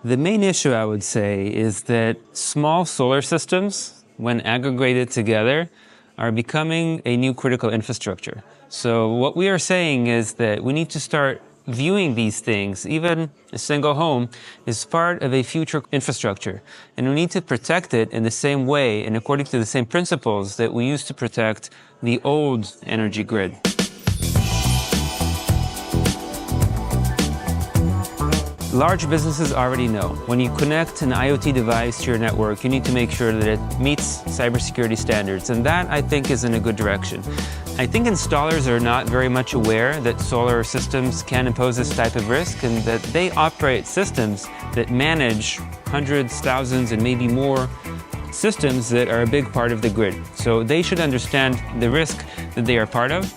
The main issue, I would say, is that small solar systems, when aggregated together, are becoming a new critical infrastructure. So what we are saying is that we need to start viewing these things, even a single home, as part of a future infrastructure. And we need to protect it in the same way and according to the same principles that we used to protect the old energy grid. Large businesses already know when you connect an IoT device to your network, you need to make sure that it meets cybersecurity standards, and that, I think, is in a good direction. I think installers are not very much aware that solar systems can impose this type of risk and that they operate systems that manage hundreds, thousands, and maybe more systems that are a big part of the grid. So they should understand the risk that they are part of.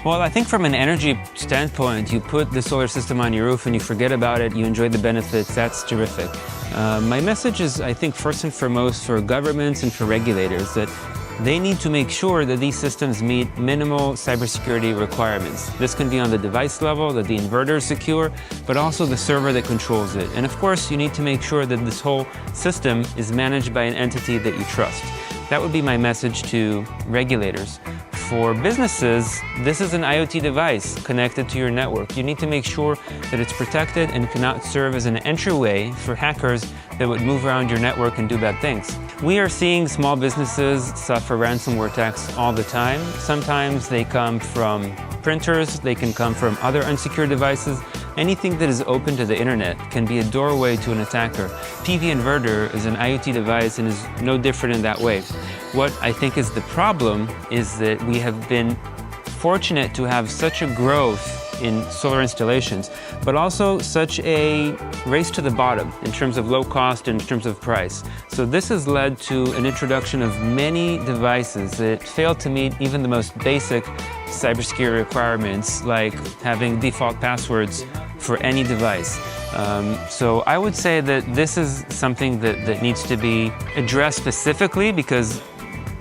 Well, I think from an energy standpoint, you put the solar system on your roof and you forget about it, you enjoy the benefits, that's terrific. My message is, I think, first and foremost for governments and for regulators that they need to make sure that these systems meet minimal cybersecurity requirements. This can be on the device level, that the inverter is secure, but also the server that controls it. And of course, you need to make sure that this whole system is managed by an entity that you trust. That would be my message to regulators. For businesses, this is an IoT device connected to your network. You need to make sure that it's protected and cannot serve as an entryway for hackers that would move around your network and do bad things. We are seeing small businesses suffer ransomware attacks all the time. Sometimes they come from printers, they can come from other unsecured devices. Anything that is open to the internet can be a doorway to an attacker. PV inverter is an IoT device and is no different in that way. What I think is the problem is that we have been fortunate to have such a growth in solar installations, but also such a race to the bottom in terms of low cost and in terms of price. So this has led to an introduction of many devices that fail to meet even the most basic cybersecurity requirements, like having default passwords for any device. So I would say that this is something that needs to be addressed specifically because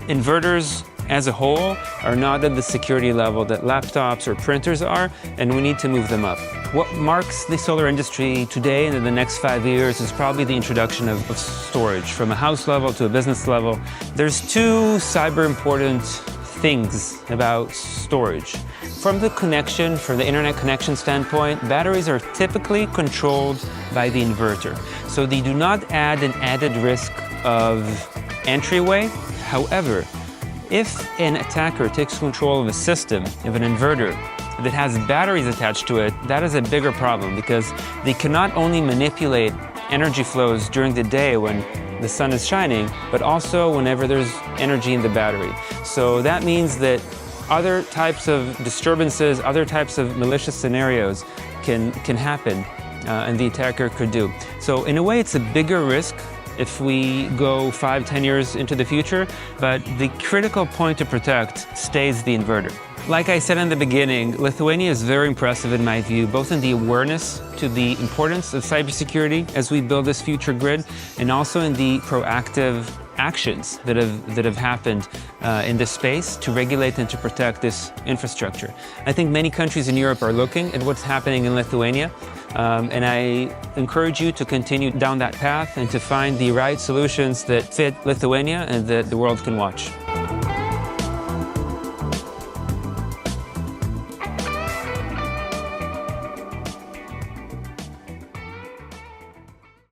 inverters as a whole are not at the security level that laptops or printers are, and we need to move them up. What marks the solar industry today and in the next 5 years is probably the introduction of storage, from a house level to a business level. There's two cyber important things about storage. From the connection, from the internet connection standpoint, batteries are typically controlled by the inverter. So they do not add an added risk of entryway. However, if an attacker takes control of a system, of an inverter, that has batteries attached to it, that is a bigger problem because they cannot only manipulate energy flows during the day when the sun is shining, but also whenever there's energy in the battery. So that means that other types of disturbances, other types of malicious scenarios can happen and the attacker could do. So in a way, it's a bigger risk if we go 5-10 years into the future, but the critical point to protect stays the inverter. Like I said in the beginning, Lithuania is very impressive in my view, both in the awareness to the importance of cybersecurity as we build this future grid, and also in the proactive actions that have happened in this space to regulate and to protect this infrastructure. I think many countries in Europe are looking at what's happening in Lithuania, and I encourage you to continue down that path and to find the right solutions that fit Lithuania and that the world can watch.